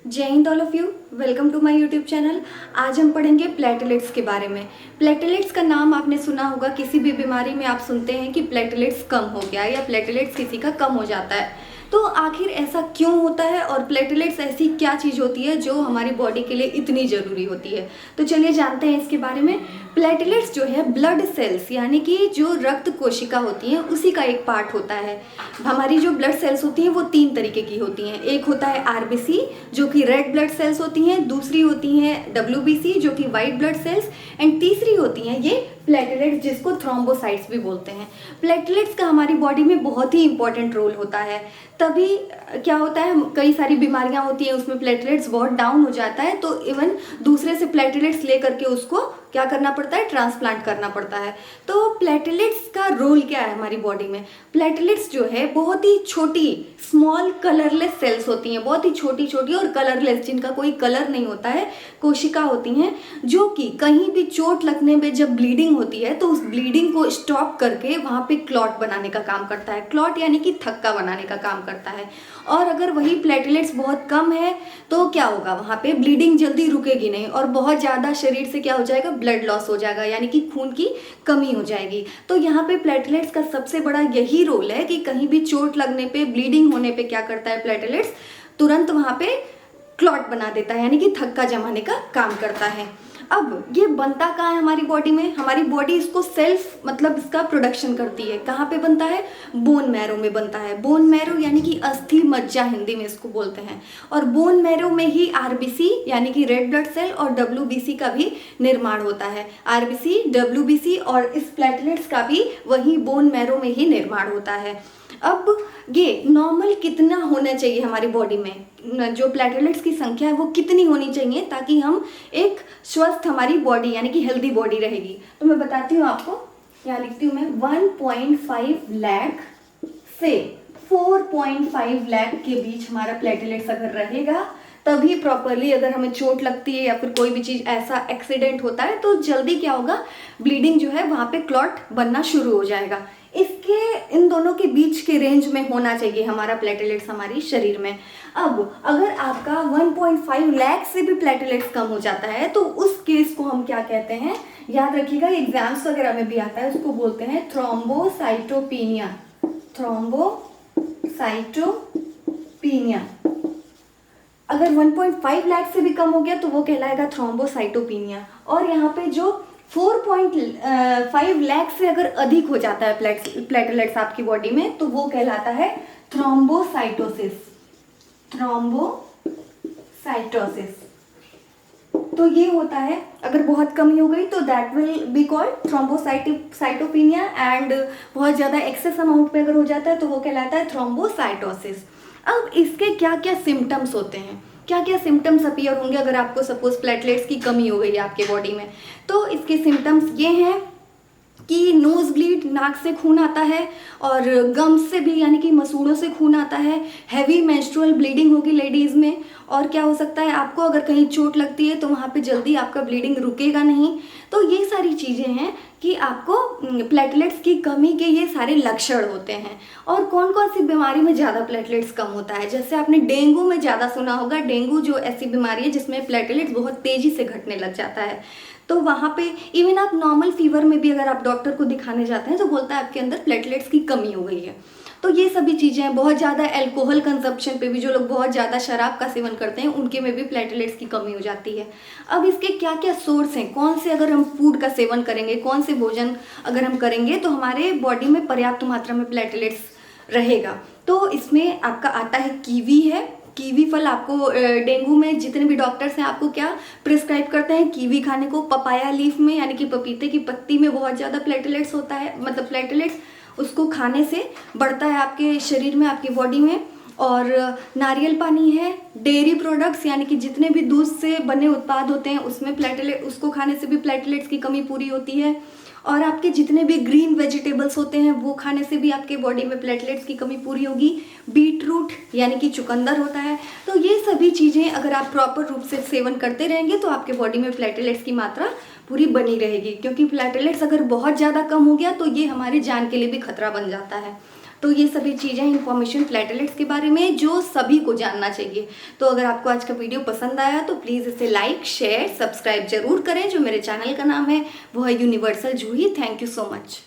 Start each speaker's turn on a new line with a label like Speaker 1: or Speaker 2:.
Speaker 1: जय हिंद all of you. Welcome to my YouTube channel. आज हम पढ़ेंगे प्लेटलेट्स के बारे में। प्लेटलेट्स का नाम आपने सुना होगा, किसी भी बीमारी में आप सुनते हैं कि प्लेटलेट्स कम हो गया या प्लेटलेट्स किसी का कम हो जाता है। तो आखिर ऐसा क्यों होता है और प्लेटलेट्स ऐसी क्या चीज़ होती है जो हमारी बॉडी के लिए इतनी ज़रूरी होती है। तो चलिए जानते हैं इसके बारे में। प्लेटलेट्स जो है ब्लड सेल्स यानी कि जो रक्त कोशिका होती हैं उसी का एक पार्ट होता है। हमारी जो ब्लड सेल्स होती हैं वो 3 तरीके की होती हैं। एक होता है आरबीसी जो कि रेड ब्लड सेल्स होती हैं, दूसरी होती हैं डब्ल्यूबीसी जो कि वाइट ब्लड सेल्स, एंड तीसरी होती हैं ये प्लेटलेट्स जिसको थ्रोम्बोसाइट्स भी बोलते हैं। प्लेटलेट्स का हमारी बॉडी में बहुत ही इंपॉर्टेंट रोल होता है। तभी क्या होता है, कई सारी बीमारियां होती हैं उसमें प्लेटलेट्स बहुत डाउन हो जाता है तो इवन दूसरे से प्लेटलेट्स ले करके उसको क्या करना पड़ता है, ट्रांसप्लांट करना पड़ता है। तो प्लेटलेट्स का रोल क्या है हमारी बॉडी में। प्लेटलेट्स जो है बहुत ही छोटी स्मॉल कलरलेस सेल्स होती हैं, बहुत ही छोटी छोटी और कलरलेस, जिनका कोई कलर नहीं होता है, कोशिका होती हैं जो कि कहीं भी चोट लगने में जब ब्लीडिंग होती है तो उस ब्लीडिंग को स्टॉप करके वहाँ पे क्लॉट बनाने का काम करता है। क्लॉट यानी कि थक्का बनाने का काम करता है। और अगर वही प्लेटलेट्स बहुत कम है तो क्या होगा, वहाँ पे ब्लीडिंग जल्दी रुकेगी नहीं और बहुत ज़्यादा शरीर से क्या हो जाएगा, ब्लड लॉस हो जाएगा यानी कि खून की कमी हो जाएगी। तो यहाँ पे प्लेटलेट्स का सबसे बड़ा यही रोल है कि कहीं भी चोट लगने पे, ब्लीडिंग होने पे क्या करता है, प्लेटलेट्स तुरंत वहाँ पे क्लॉट बना देता है यानी कि थक्का जमाने का काम करता है। अब ये बनता कहाँ है हमारी बॉडी में, हमारी बॉडी इसको सेल्फ मतलब इसका प्रोडक्शन करती है। कहाँ पे बनता है, बोन मैरो में बनता है। बोन मैरो यानी कि अस्थि मज्जा हिंदी में इसको बोलते हैं। और बोन मैरो में ही आरबीसी यानी कि रेड ब्लड सेल और डब्ल्यूबीसी का भी निर्माण होता है। आरबीसी, डब्ल्यूबीसी और इस प्लेटलेट्स का भी वही बोन मैरो में ही निर्माण होता है। अब ये नॉर्मल कितना होना चाहिए हमारी बॉडी में, जो प्लेटलेट्स की संख्या है वो कितनी होनी चाहिए ताकि हम एक स्वस्थ हमारी बॉडी यानी कि हेल्दी बॉडी रहेगी। तो मैं बताती हूँ आपको, यहाँ लिखती हूँ मैं 1.5 लाख से 4.5 लाख के बीच हमारा प्लेटलेट्स अगर रहेगा तभी प्रॉपरली, अगर हमें चोट लगती है या फिर कोई भी चीज़ ऐसा एक्सीडेंट होता है तो जल्दी क्या होगा, ब्लीडिंग जो है वहाँ पे क्लॉट बनना शुरू हो जाएगा। इसके इन दोनों के बीच के रेंज में होना चाहिए हमारा प्लेटलेट्स हमारी शरीर में। अब अगर आपका 1.5 लाख से भी प्लेटलेट्स कम हो जाता है तो उस केस को हम क्या कहते हैं, याद रखिएगा, एग्जाम्स वगैरह में भी आता है, उसको बोलते हैं थ्रोम्बोसाइटोपिनिया। थ्रोम्बोसाइटोपिनिया। अगर 1.5 लाख से भी कम हो गया तो वो कहलाएगा थ्रोम्बोसाइटोपिनिया। और यहाँ पे जो 4.5 लाख से अगर अधिक हो जाता है प्लेटलेट्स आपकी बॉडी में तो वो कहलाता है थ्रोम्बोसाइटोसिस। थ्रोम्बोसाइटोसिस। तो ये होता है, अगर बहुत कमी हो गई तो that will be called thrombocytopenia, and बहुत ज़्यादा एक्सेस अमाउंट पे अगर हो जाता है तो वो कहलाता है थ्रोम्बोसाइटोसिस। अब इसके क्या क्या सिम्टम्स होते हैं, क्या क्या सिम्टम्स अपीयर होंगे अगर आपको सपोज प्लेटलेट्स की कमी हो गई है आपके बॉडी में। तो इसके सिम्टम्स ये हैं कि नोज ब्लीड, नाक से खून आता है, और गम्स से भी यानी कि मसूड़ों से खून आता है। हैवी मेंस्ट्रुअल ब्लीडिंग होगी लेडीज़ में। और क्या हो सकता है, आपको अगर कहीं चोट लगती है तो वहाँ पे जल्दी आपका ब्लीडिंग रुकेगा नहीं। तो ये सारी चीज़ें हैं कि आपको प्लेटलेट्स की कमी के ये सारे लक्षण होते हैं। और कौन कौन सी बीमारी में ज़्यादा प्लेटलेट्स कम होता है, जैसे आपने डेंगू में ज़्यादा सुना होगा। डेंगू जो ऐसी बीमारी है जिसमें प्लेटलेट्स बहुत तेज़ी से घटने लग जाता है। तो वहाँ पे इवन आप नॉर्मल फीवर में भी अगर आप डॉक्टर को दिखाने जाते हैं तो बोलता है आपके अंदर प्लेटलेट्स की कमी हो गई है। तो ये सभी चीज़ें हैं। बहुत ज़्यादा अल्कोहल कंजप्शन पे भी, जो लोग बहुत ज़्यादा शराब का सेवन करते हैं उनके में भी प्लेटलेट्स की कमी हो जाती है। अब इसके क्या क्या सोर्स हैं, कौन से अगर हम फूड का सेवन करेंगे, कौन से भोजन अगर हम करेंगे तो हमारे बॉडी में पर्याप्त मात्रा में प्लेटलेट्स रहेगा। तो इसमें आपका आता है कीवी है। कीवी फल आपको डेंगू में जितने भी डॉक्टर्स हैं आपको क्या प्रिस्क्राइब करते हैं, कीवी खाने को। पपाया लीफ में यानी कि पपीते की पत्ती में बहुत ज़्यादा प्लेटलेट्स होता है, मतलब प्लेटलेट्स उसको खाने से बढ़ता है आपके शरीर में, आपकी बॉडी में। और नारियल पानी है। डेयरी प्रोडक्ट्स यानी कि जितने भी दूध से बने उत्पाद होते हैं उसमें प्लेटलेट, उसको खाने से भी प्लेटलेट्स की कमी पूरी होती है। और आपके जितने भी ग्रीन वेजिटेबल्स होते हैं वो खाने से भी आपके बॉडी में प्लेटलेट्स की कमी पूरी होगी। बीट रूट यानी कि चुकंदर होता है। तो ये सभी चीज़ें अगर आप प्रॉपर रूप से सेवन करते रहेंगे तो आपके बॉडी में प्लेटलेट्स की मात्रा पूरी बनी रहेगी, क्योंकि प्लेटलेट्स अगर बहुत ज़्यादा कम हो गया तो ये हमारी जान के लिए भी खतरा बन जाता है। तो ये सभी चीज़ें इंफॉर्मेशन प्लेटलेट्स के बारे में जो सभी को जानना चाहिए। तो अगर आपको आज का वीडियो पसंद आया तो प्लीज़ इसे लाइक शेयर सब्सक्राइब जरूर करें। जो मेरे चैनल का नाम है वो है universal Juhi. Thank you so much.